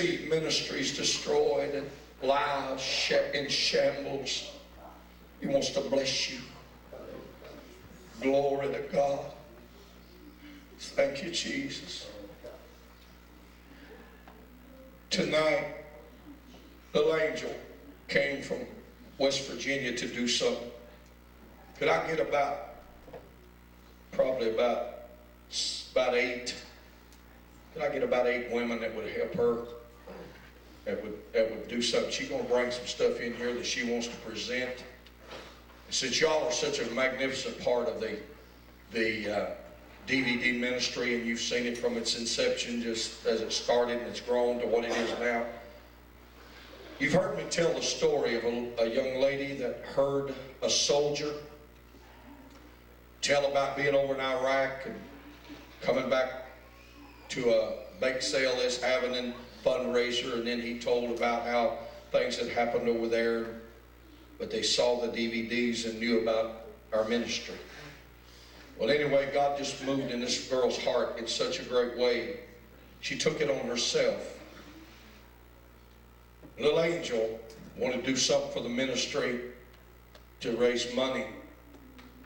see ministries destroyed and lives in shambles. He wants to bless you. Glory to God. Thank you, Jesus. Tonight, little angel came from West Virginia to do something. Could I get probably about 8? Could I get about 8 women that would help her? That would do something. She's going to bring some stuff in here that she wants to present. And since y'all are such a magnificent part of the DVD ministry, and you've seen it from its inception, just as it started and it's grown to what it is now. You've heard me tell the story of a young lady that heard a soldier tell about being over in Iraq and coming back to a bake sale that's having a fundraiser, and then he told about how things had happened over there, but they saw the DVDs and knew about our ministry. Well, anyway, God just moved in this girl's heart in such a great way. She took it on herself. Little angel wanted to do something for the ministry to raise money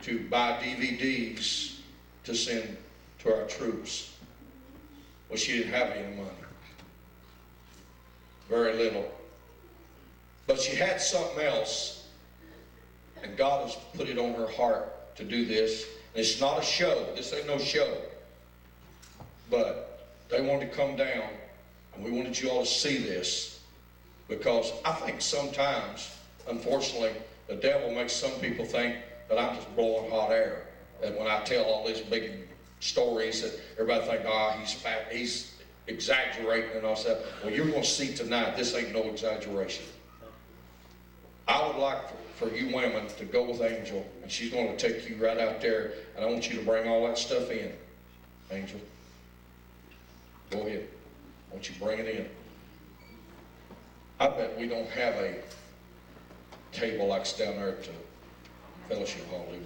to buy DVDs to send to our troops. Well, she didn't have any money. Very little. But she had something else, and God has put it on her heart to do this. And it's not a show. This ain't no show. But they wanted to come down, and we wanted you all to see this, because I think sometimes, unfortunately, the devil makes some people think that I'm just blowing hot air. And when I tell all these big stories, that everybody think, he's fat, he's exaggerating and all that. Well, you're going to see tonight, this ain't no exaggeration. I would like for you women to go with Angel, and she's going to take you right out there, and I want you to bring all that stuff in. Angel, go ahead. I want you to bring it in. I bet we don't have a table like it's down there at the fellowship hall, do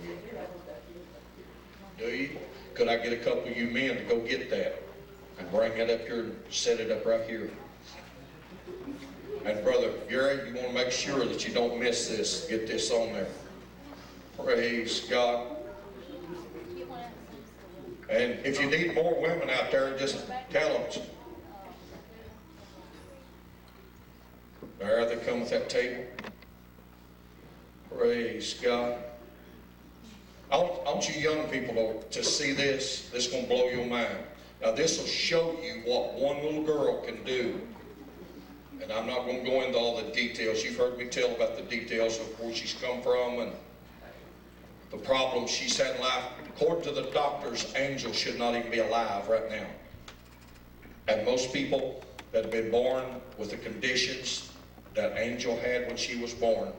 we? Do you? Could I get a couple of you men to go get that and bring it up here and set it up right here? And Brother Gary, you want to make sure that you don't miss this. Get this on there. Praise God. And if you need more women out there, just tell them. There they come with that table. Praise God. I want you young people to see this. This is going to blow your mind. Now this will show you what one little girl can do. And I'm not going to go into all the details. You've heard me tell about the details of where she's come from and the problems she's had in life. According to the doctors, Angel should not even be alive right now. And most people that have been born with the conditions that Angel had when she was born,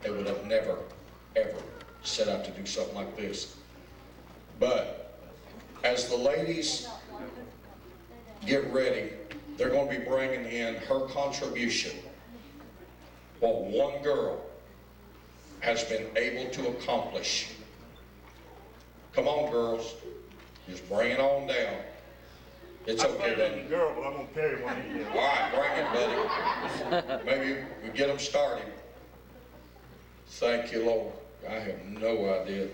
they would have never, ever set out to do something like this. But as the ladies get ready, they're going to be bringing in her contribution. What one girl has been able to accomplish. Come on, girls. Just bring it on down. It's okay, then. Girl, but I'm going to carry one of you. All right, bring it, buddy. Maybe we get them started. Thank you, Lord. I have no idea.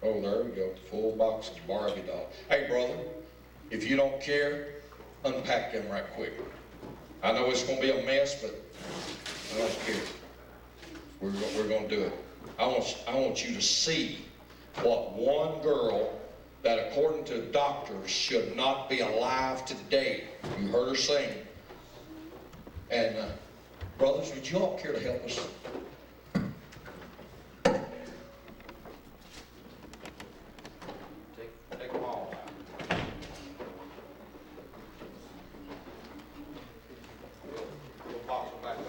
Oh, there we go. Full box of Barbie dolls. Hey, brother, if you don't care, unpack them right quick. I know it's going to be a mess, but I don't care. We're going to do it. I want you to see what one girl that, according to doctors, should not be alive today. You heard her sing. And brothers, would you all care to help us? Take them all out. We'll box them back up.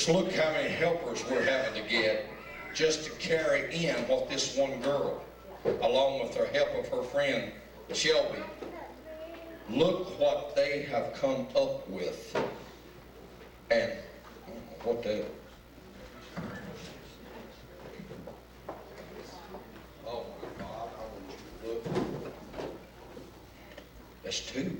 Just look how many helpers we're having to get just to carry in what this one girl, along with the help of her friend Shelby, look what they have come up with. And what the... Oh my God, I want you to look. That's two.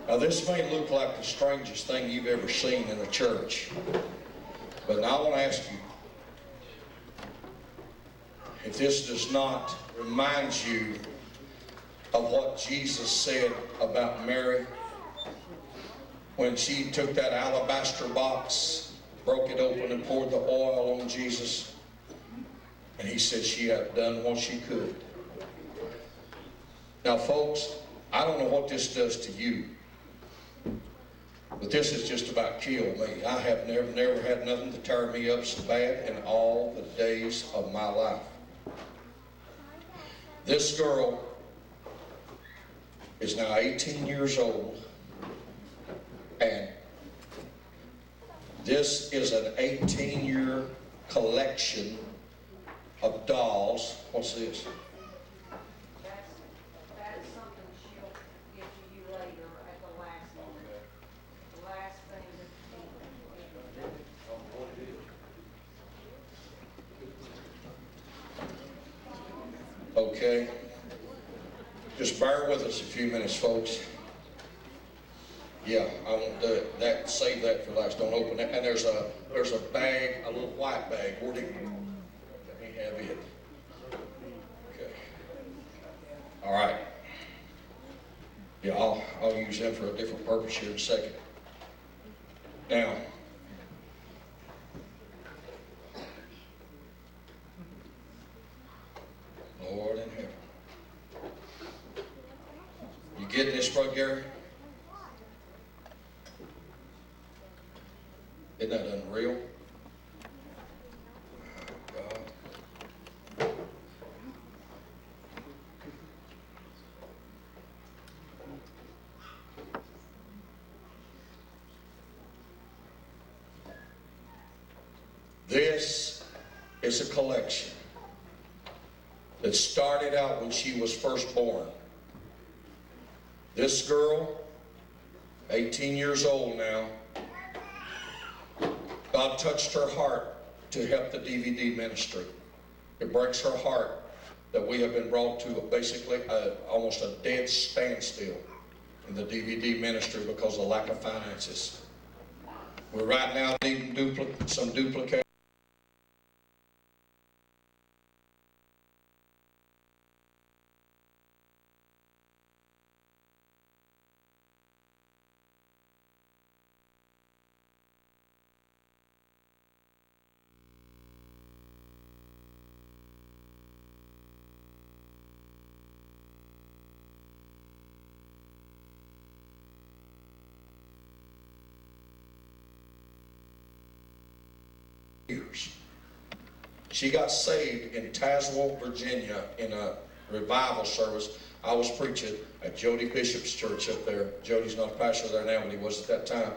Now this may look like the strangest thing you've ever seen in a church, but now I want to ask you, if this does not remind you of what Jesus said about Mary when she took that alabaster box, broke it open and poured the oil on Jesus, and he said she had done what she could. Now folks, I don't know what this does to you, but this has just about killed me. I have never had nothing to tear me up so bad in all the days of my life. This girl is now 18 years old, and this is an 18-year collection of dolls. What's this? That's something she'll give to you later at the last moment. The last thing that Okay. Just bear with us a few minutes, folks. Yeah, I won't do it. Save that for last. Don't open it. And there's a bag, a little white bag. Where'd it go? Let me have it. Okay. All right. Yeah, I'll use them for a different purpose here in a second. Now, Lord in heaven. You getting this, Brother Gary? Isn't that unreal? God. This is a collection that started out when she was first born. This girl, 18 years old now, God touched her heart to help the DVD ministry. It breaks her heart that we have been brought to basically almost a dead standstill in the DVD ministry because of lack of finances. We're right now needing some duplication. She got saved in Tazewell, Virginia in a revival service I was preaching at Jody Bishop's church up there. Jody's not a pastor there now, but he was at that time.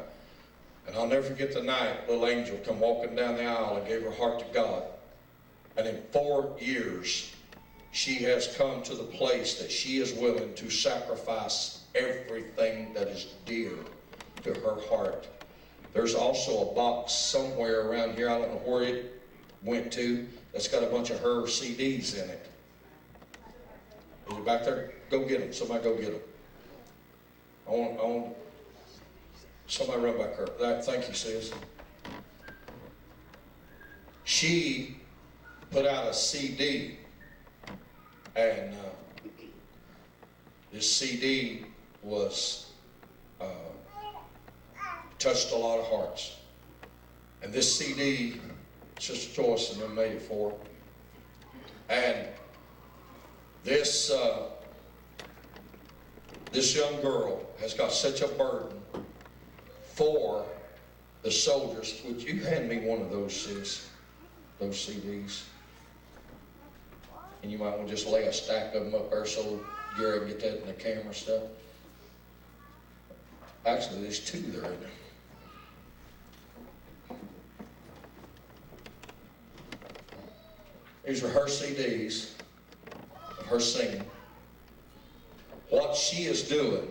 And I'll never forget the night, little angel come walking down the aisle and gave her heart to God. And in 4 years, she has come to the place that she is willing to sacrifice everything that is dear to her heart. There's also a box somewhere around here, I don't know where it went to, that's got a bunch of her CDs in it. Is it back there? Go get them. Somebody go get them. I want somebody run back her. Thank you, sis. She put out a CD, and this CD was touched a lot of hearts. And this CD, Sister Joyce and them made it for her. And this young girl has got such a burden for the soldiers. Would you hand me one of those, sis? Those CDs? And you might want to just lay a stack of them up there so Gary can get that in the camera stuff. Actually, there's 2 there, isn't there? These are her CDs of her singing. What she is doing,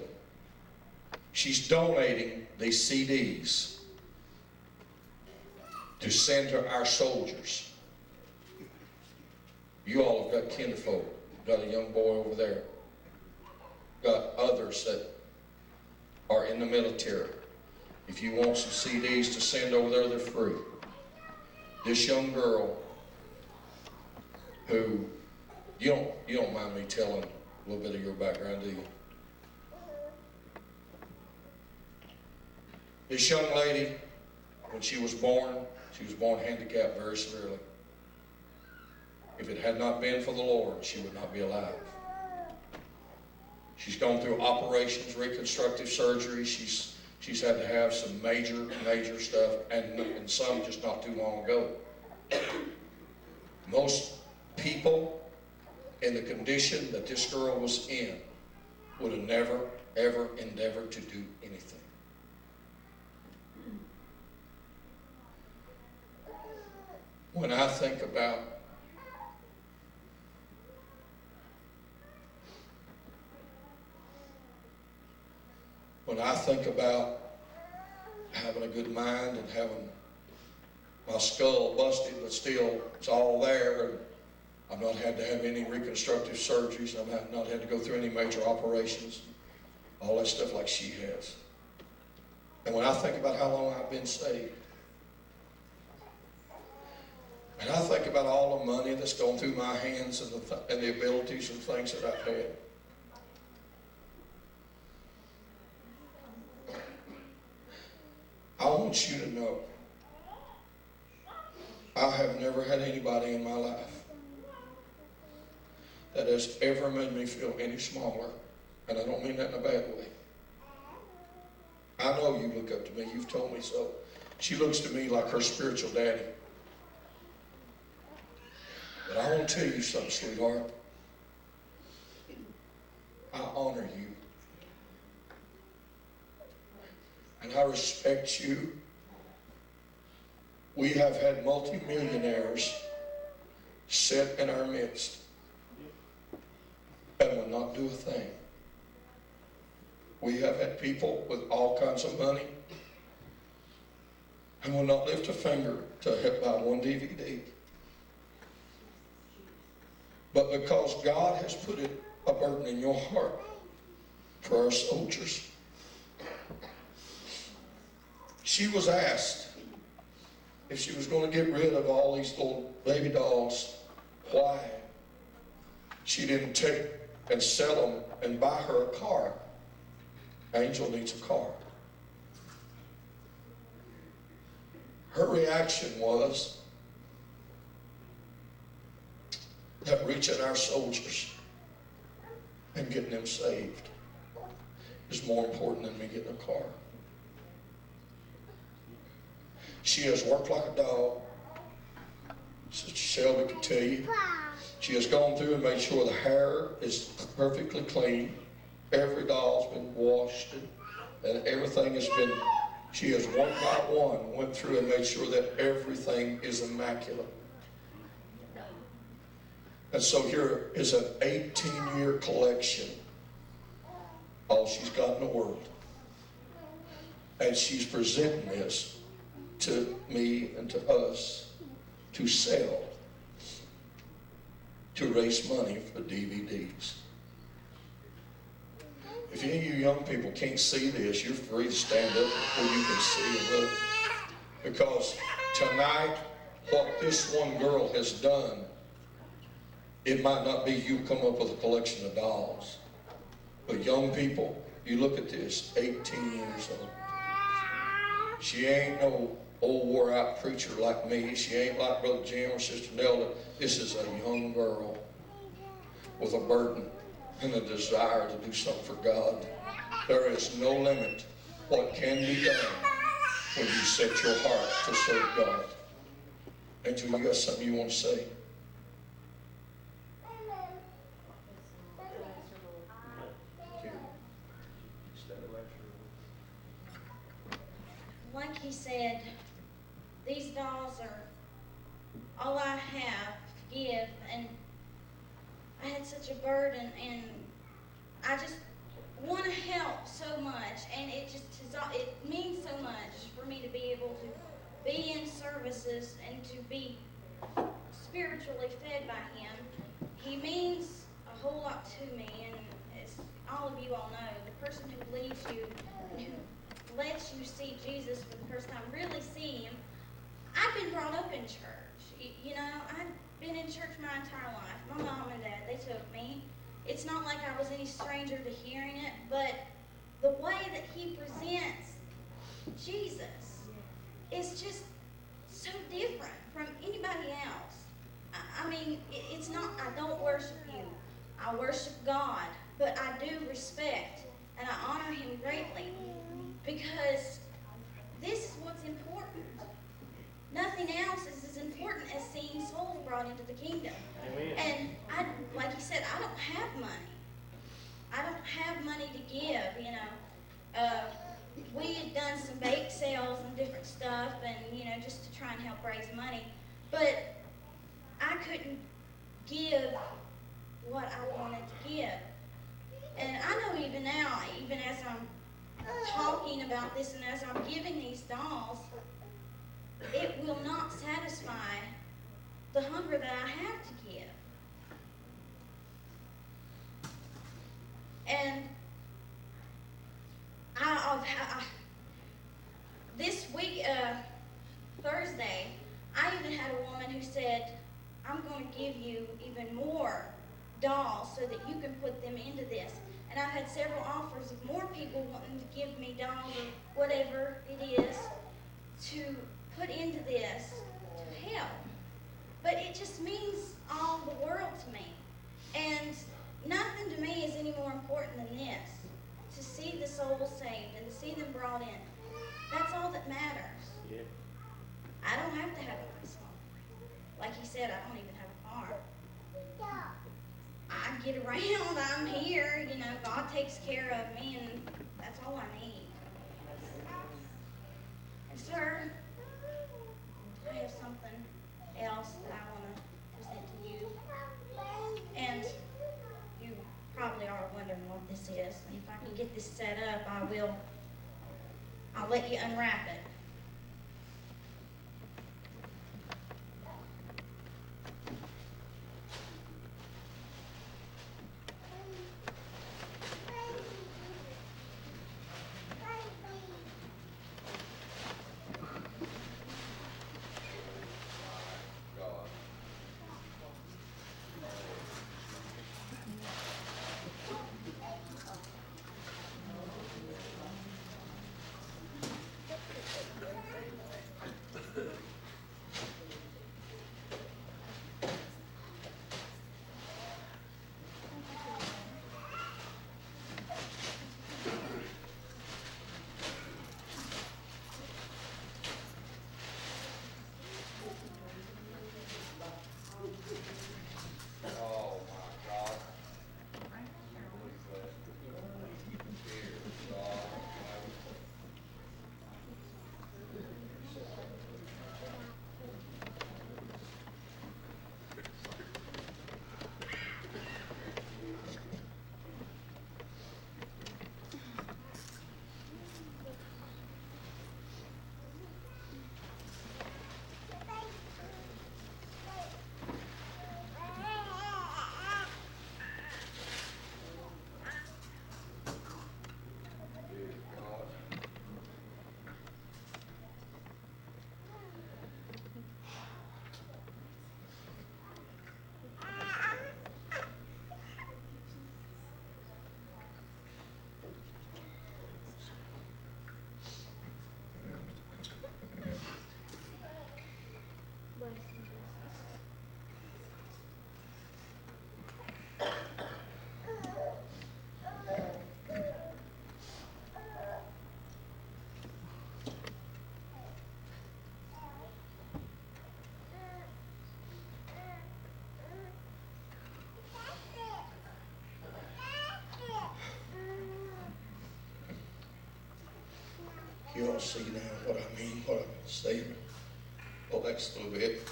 she's donating these CDs to send to our soldiers. You all have got kinfolk. Got a young boy over there. Got others that are in the military. If you want some CDs to send over there, they're free. This young girl who, you don't mind me telling a little bit of your background, do you? This young lady, when she was born handicapped very severely. If it had not been for the Lord, she would not be alive. She's gone through operations, reconstructive surgery. She's had to have some major stuff, and some just not too long ago. Most people in the condition that this girl was in would have never, ever endeavored to do anything. When I think about having a good mind and having my skull busted, but still it's all there, and I've not had to have any reconstructive surgeries, I've not had to go through any major operations, all that stuff like she has. And when I think about how long I've been saved, and I think about all the money that's gone through my hands and the abilities and things that I've had, I want you to know, I have never had anybody in my life that has ever made me feel any smaller, and I don't mean that in a bad way. I know you look up to me, you've told me so. She looks to me like her spiritual daddy. But I want to tell you something, sweetheart. I honor you. And I respect you. We have had multimillionaires sit in our midst and will not do a thing. We have had people with all kinds of money and will not lift a finger to help buy one DVD. But because God has put a burden in your heart for our soldiers, she was asked if she was going to get rid of all these little baby dolls, why she didn't take and sell them and buy her a car. Angel needs a car. Her reaction was that reaching our soldiers and getting them saved is more important than me getting a car. She has worked like a dog. Sister Shelby could tell you. She has gone through and made sure the hair is perfectly clean. Every doll's been washed and everything has been, she has one by one went through and made sure that everything is immaculate. And so here is an 18-year collection, all she's got in the world. And she's presenting this to me and to us to sell, to raise money for DVDs. If any of you young people can't see this, you're free to stand up where you can see and look. Because tonight, what this one girl has done, it might not be you come up with a collection of dolls. But young people, you look at this, 18 years old. She ain't no old wore out preacher like me. She ain't like Brother Jim or Sister Nelda. This is a young girl with a burden and a desire to do something for God. There is no limit what can be done when you set your heart to serve God. Angel, you got something you want to say? Like he said, these dolls are all I have to give, and I had such a burden, and I just want to help so much, and it means so much for me to be able to be in services and to be spiritually fed by him. He means a whole lot to me, and as all of you all know, the person who leads you and who lets you see Jesus for the first time, really see him. I've been brought up in church. You know, I've been in church my entire life. My mom and dad, they took me. It's not like I was any stranger to hearing it, but the way that he presents Jesus is just so different from anybody else. I mean, it's not, I don't worship you. I worship God, but I do respect and I honor him greatly because this is what's important. Nothing else is as important as seeing souls brought into the kingdom. Amen. And like you said, I don't have money. I don't have money to give, you know. We had done some bake sales and different stuff and, you know, just to try and help raise money. But I couldn't give what I wanted to give. And I know even now, even as I'm talking about this and as I'm giving these dolls, it will not satisfy the hunger that I have to give. And this week, Thursday, I even had a woman who said, I'm going to give you even more dolls so that you can put them into this. And I've had several offers of more people wanting to give me dolls or whatever it is to put into this to help. But it just means all the world to me. And nothing to me is any more important than this. To see the soul saved and to see them brought in. That's all that matters. Yeah. I don't have to have a nice home. Like he said, I don't even have a car. I get around, I'm here, you know, God takes care of me, and that's all I need. And sir, I have something else that I want to present to you. And you probably are wondering what this is. And if I can get this set up, I'll let you unwrap it. you all see now what I mean, what I'm saying. Go back just a little bit.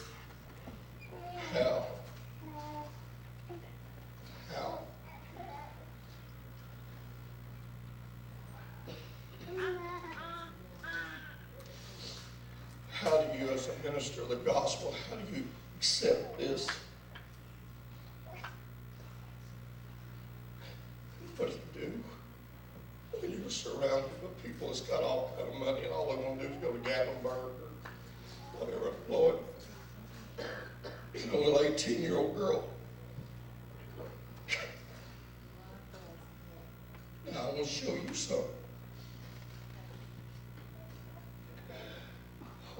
How do you, as a minister of the gospel, how do you accept this? What do you do when you're surrounded with people that's got all kind of money and all they want to do is go to Gatlinburg or whatever, Lord? A little 18-year-old girl. Now I want to show you something.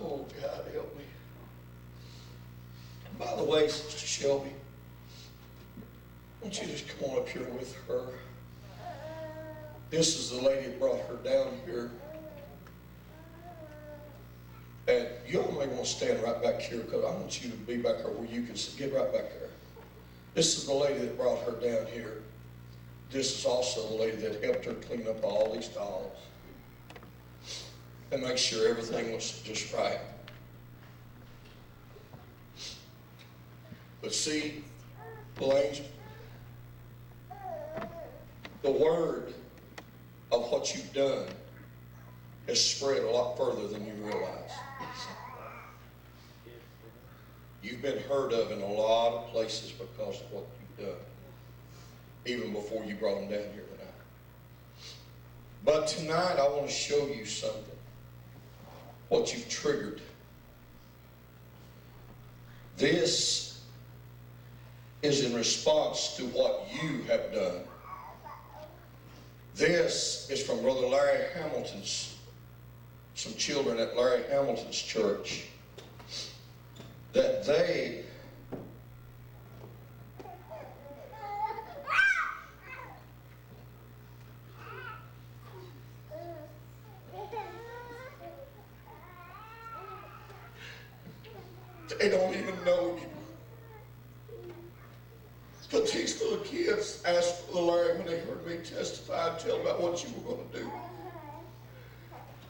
Oh, God, help me. By the way, Sister Shelby, won't you just come on up here with her? This is the lady that brought her down here. And you all may want to stand right back here because I want you to be back there where you can get right back there. This is the lady that brought her down here. This is also the lady that helped her clean up all these dolls and make sure everything was just right. But see, little angel, the word of what you've done has spread a lot further than you realize. You've been heard of in a lot of places because of what you've done, even before you brought them down here tonight. But tonight I want to show you something, what you've triggered. This is in response to what you have done. This is from Brother Larry Hamilton's, some children at Larry Hamilton's church, that they don't even know you. But these little kids asked Brother Larry when they heard me testify and tell about what you were going to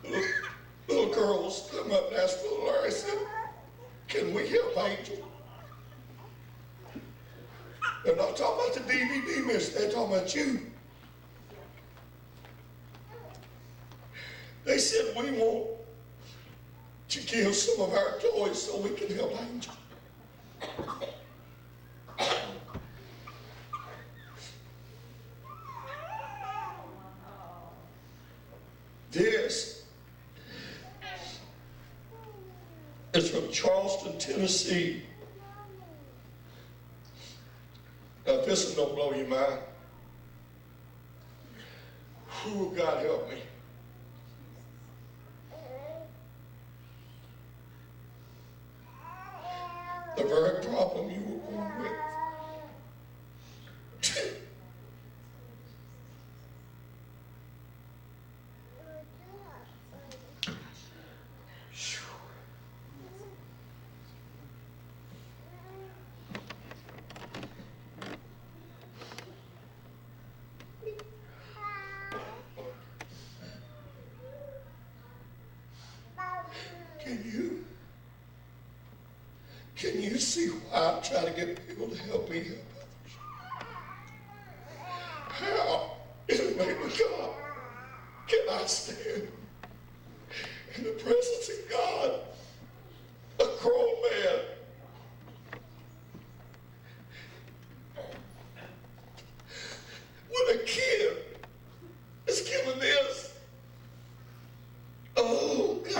do. Little girls come up and asked Brother Larry, said, "Can we help Angel?" They're not talking about the DVD miss, they're talking about you. They said, "We want to give some of our toys so we can help Angel." This is from Charleston, Tennessee. Now, if this don't blow your mind, oh, God help me. The very problem you were born with. Can you see why I try to get people to help me help others? How, in the name of God, can I stand in the presence of God, a grown man, when a kid is killing this? Oh, God.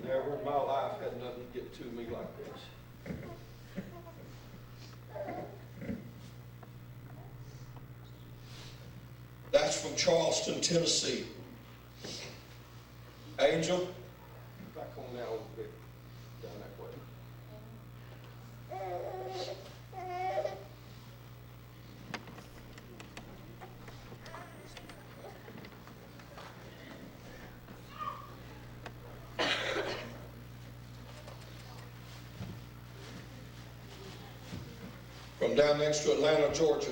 Never in my life had nothing get to me like this. That's from Charleston, Tennessee. Angel, back on now a little bit, down that way. down next to Atlanta, Georgia,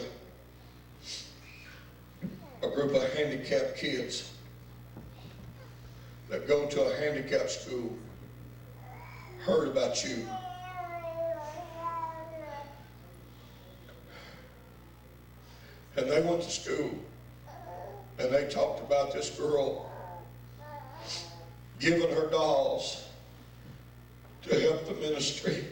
a group of handicapped kids that go to a handicapped school heard about you. And they went to school and they talked about this girl giving her dolls to help the ministry.